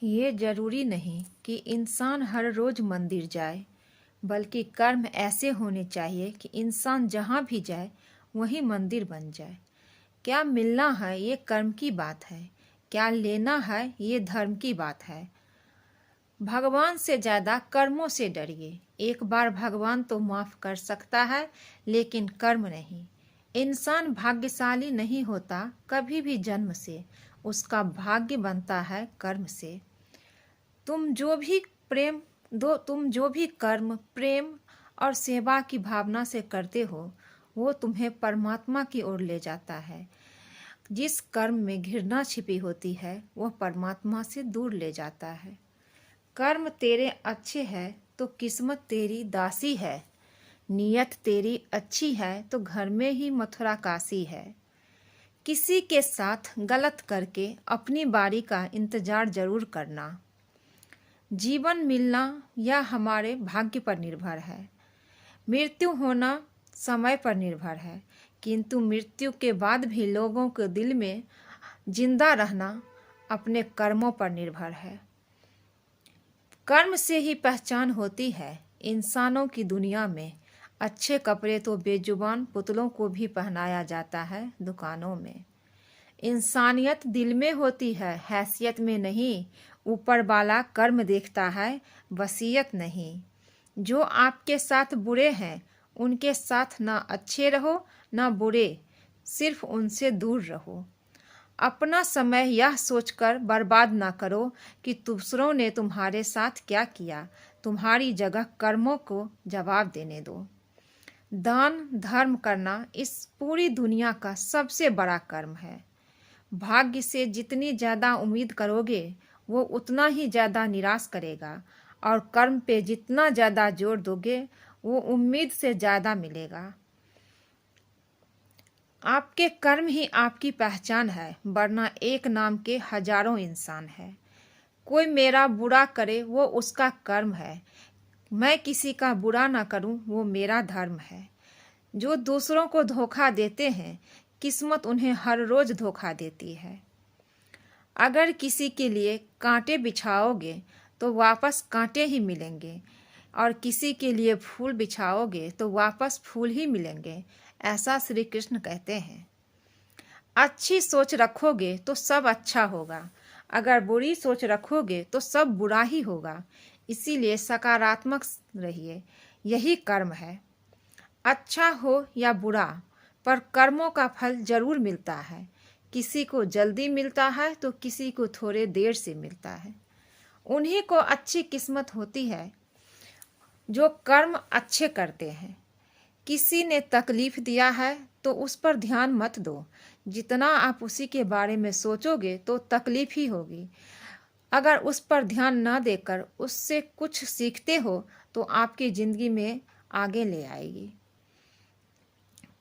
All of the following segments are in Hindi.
ये जरूरी नहीं कि इंसान हर रोज मंदिर जाए, बल्कि कर्म ऐसे होने चाहिए कि इंसान जहाँ भी जाए वहीं मंदिर बन जाए। क्या मिलना है ये कर्म की बात है, क्या लेना है ये धर्म की बात है। भगवान से ज़्यादा कर्मों से डरिए। एक बार भगवान तो माफ़ कर सकता है, लेकिन कर्म नहीं। इंसान भाग्यशाली नहीं होता कभी भी जन्म से, उसका भाग्य बनता है कर्म से। तुम जो भी कर्म, प्रेम और सेवा की भावना से करते हो, वो तुम्हें परमात्मा की ओर ले जाता है। जिस कर्म में घृणा छिपी होती है, वह परमात्मा से दूर ले जाता है। कर्म तेरे अच्छे है तो किस्मत तेरी दासी है। नियत तेरी अच्छी है तो घर में ही मथुरा काशी है। किसी के साथ गलत करके अपनी बारी का इंतजार जरूर करना। जीवन मिलना यह हमारे भाग्य पर निर्भर है। मृत्यु होना समय पर निर्भर है, किंतु मृत्यु के बाद भी लोगों के दिल में जिंदा रहना अपने कर्मों पर निर्भर है। कर्म से ही पहचान होती है इंसानों की दुनिया में। अच्छे कपड़े तो बेजुबान पुतलों को भी पहनाया जाता है दुकानों में। इंसानियत दिल में होती है, हैसियत में नहीं। ऊपर वाला कर्म देखता है, वसीयत नहीं। जो आपके साथ बुरे हैं उनके साथ ना अच्छे रहो ना बुरे, सिर्फ उनसे दूर रहो। अपना समय यह सोचकर बर्बाद ना करो कि दूसरों ने तुम्हारे साथ क्या किया। तुम्हारी जगह कर्मों को जवाब देने दो। दान धर्म करना इस पूरी दुनिया का सबसे बड़ा कर्म है। भाग्य से जितनी ज़्यादा उम्मीद करोगे वो उतना ही ज़्यादा निराश करेगा, और कर्म पे जितना ज़्यादा जोर दोगे वो उम्मीद से ज़्यादा मिलेगा। आपके कर्म ही आपकी पहचान है, वरना एक नाम के हजारों इंसान है। कोई मेरा बुरा करे वो उसका कर्म है, मैं किसी का बुरा ना करूं वो मेरा धर्म है। जो दूसरों को धोखा देते हैं, किस्मत उन्हें हर रोज धोखा देती है। अगर किसी के लिए कांटे बिछाओगे तो वापस कांटे ही मिलेंगे, और किसी के लिए फूल बिछाओगे तो वापस फूल ही मिलेंगे, ऐसा श्री कृष्ण कहते हैं। अच्छी सोच रखोगे तो सब अच्छा होगा, अगर बुरी सोच रखोगे तो सब बुरा ही होगा। इसीलिए सकारात्मक रहिए, यही कर्म है। अच्छा हो या बुरा, पर कर्मों का फल जरूर मिलता है। किसी को जल्दी मिलता है तो किसी को थोड़े देर से मिलता है। उन्हीं को अच्छी किस्मत होती है जो कर्म अच्छे करते हैं। किसी ने तकलीफ दिया है तो उस पर ध्यान मत दो। जितना आप उसी के बारे में सोचोगे तो तकलीफ ही होगी। अगर उस पर ध्यान न देकर उससे कुछ सीखते हो तो आपकी जिंदगी में आगे ले आएगी।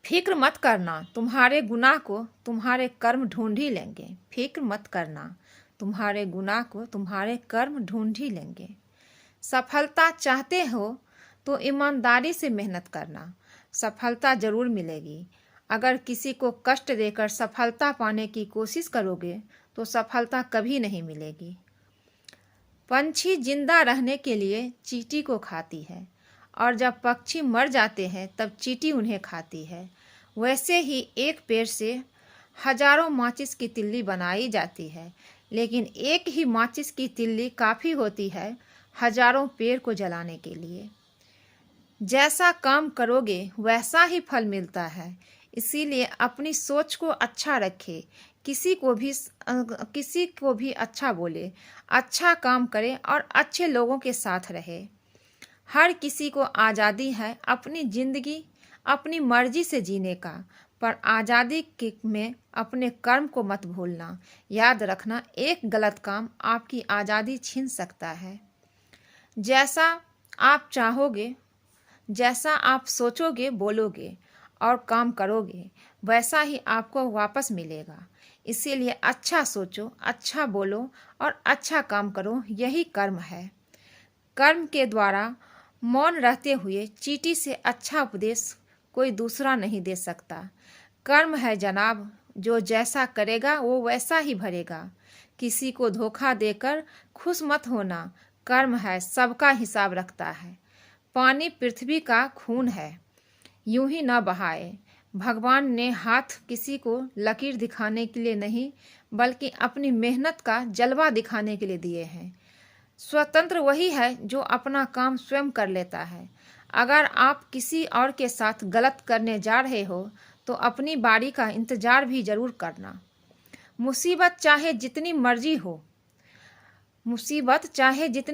फिक्र मत करना, तुम्हारे गुनाह को तुम्हारे कर्म ढूंढ ही लेंगे। फिक्र मत करना, तुम्हारे गुनाह को तुम्हारे कर्म ढूंढ ही लेंगे। सफलता चाहते हो तो ईमानदारी से मेहनत करना, सफलता जरूर मिलेगी। अगर किसी को कष्ट देकर सफलता पाने की कोशिश करोगे तो सफलता कभी नहीं मिलेगी। पंछी जिंदा रहने के लिए चींटी को खाती है, और जब पक्षी मर जाते हैं तब चींटी उन्हें खाती है। वैसे ही एक पेड़ से हजारों माचिस की तिल्ली बनाई जाती है, लेकिन एक ही माचिस की तिल्ली काफ़ी होती है हजारों पेड़ को जलाने के लिए। जैसा काम करोगे वैसा ही फल मिलता है, इसीलिए अपनी सोच को अच्छा रखे। किसी को भी अच्छा बोले, अच्छा काम करे और अच्छे लोगों के साथ रहे। हर किसी को आज़ादी है अपनी ज़िंदगी अपनी मर्जी से जीने का, पर में अपने कर्म को मत भूलना। याद रखना, एक गलत काम आपकी आज़ादी छीन सकता है। जैसा आप चाहोगे, जैसा आप सोचोगे, बोलोगे और काम करोगे, वैसा ही आपको वापस मिलेगा। इसीलिए अच्छा सोचो, अच्छा बोलो और अच्छा काम करो, यही कर्म है। कर्म के द्वारा मौन रहते हुए चींटी से अच्छा उपदेश कोई दूसरा नहीं दे सकता। कर्म है जनाब, जो जैसा करेगा वो वैसा ही भरेगा। किसी को धोखा देकर खुश मत होना। कर्म है, सबका हिसाब रखता है। पानी पृथ्वी का खून है, यूं ही ना बहाए। भगवान ने हाथ किसी को लकीर दिखाने के लिए नहीं, बल्कि अपनी मेहनत का जलवा दिखाने के लिए दिए हैं। स्वतंत्र वही है जो अपना काम स्वयं कर लेता है। अगर आप किसी और के साथ गलत करने जा रहे हो तो अपनी बारी का इंतजार भी जरूर करना। मुसीबत चाहे जितनी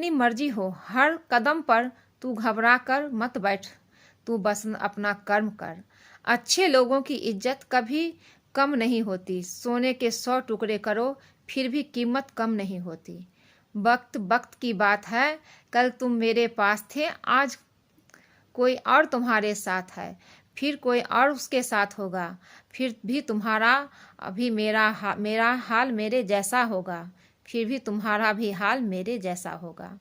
मर्जी हो, हर कदम पर तू घबरा कर मत बैठ, तू बस अपना कर्म कर। अच्छे लोगों की इज्जत कभी कम नहीं होती। सोने के 100 टुकड़े करो फिर भी कीमत कम नहीं होती। वक्त वक्त की बात है, कल तुम मेरे पास थे, आज कोई और तुम्हारे साथ है, फिर कोई और उसके साथ होगा, फिर भी तुम्हारा अभी मेरा हाल मेरे जैसा होगा, फिर भी तुम्हारा भी हाल मेरे जैसा होगा।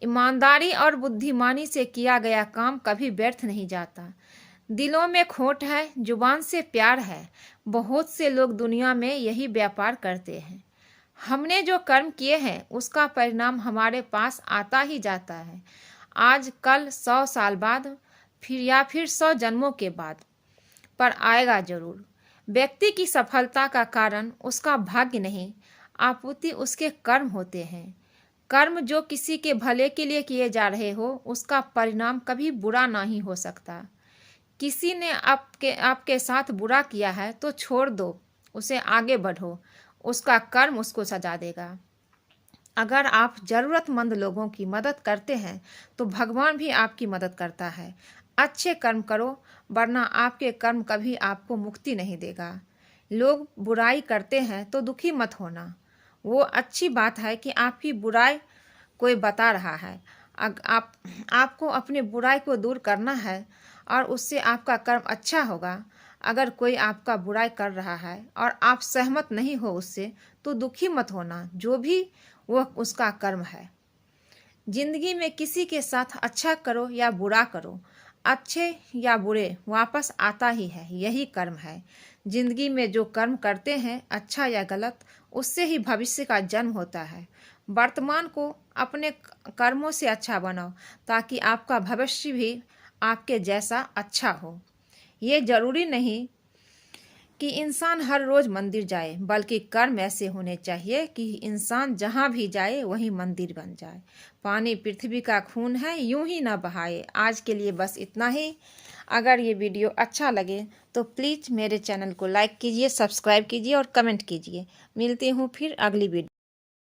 ईमानदारी और बुद्धिमानी से किया गया काम कभी व्यर्थ नहीं जाता। दिलों में खोट है, जुबान से प्यार है। बहुत से लोग दुनिया में यही व्यापार करते हैं। हमने जो कर्म किए हैं उसका परिणाम हमारे पास आता ही जाता है। आज कल 100 साल बाद फिर 100 जन्मों के बाद, पर आएगा जरूर। व्यक्ति की सफलता का कारण उसका भाग्य नहीं, आपूर्ति उसके कर्म होते हैं। कर्म जो किसी के भले के लिए किए जा रहे हो, उसका परिणाम कभी बुरा नहीं हो सकता। किसी ने आपके साथ बुरा किया है तो छोड़ दो, उसे आगे बढ़ो, उसका कर्म उसको सजा देगा। अगर आप ज़रूरतमंद लोगों की मदद करते हैं तो भगवान भी आपकी मदद करता है। अच्छे कर्म करो, वरना आपके कर्म कभी आपको मुक्ति नहीं देगा। लोग बुराई करते हैं तो दुखी मत होना। वो अच्छी बात है कि आपकी बुराई कोई बता रहा है। आपको अपनी बुराई को दूर करना है और उससे आपका कर्म अच्छा होगा। अगर कोई आपका बुराई कर रहा है और आप सहमत नहीं हो उससे, तो दुखी मत होना, जो भी वह उसका कर्म है। जिंदगी में किसी के साथ अच्छा करो या बुरा करो, अच्छे या बुरे वापस आता ही है, यही कर्म है। जिंदगी में जो कर्म करते हैं, अच्छा या गलत, उससे ही भविष्य का जन्म होता है। वर्तमान को अपने कर्मों से अच्छा बनाओ, ताकि आपका भविष्य भी आपके जैसा अच्छा हो। ये जरूरी नहीं कि इंसान हर रोज मंदिर जाए, बल्कि कर्म ऐसे होने चाहिए कि इंसान जहाँ भी जाए वहीं मंदिर बन जाए। पानी पृथ्वी का खून है, यूं ही ना बहाए। आज के लिए बस इतना ही। अगर ये वीडियो अच्छा लगे तो प्लीज़ मेरे चैनल को लाइक कीजिए, सब्सक्राइब कीजिए और कमेंट कीजिए। मिलती हूँ फिर अगली वीडियो।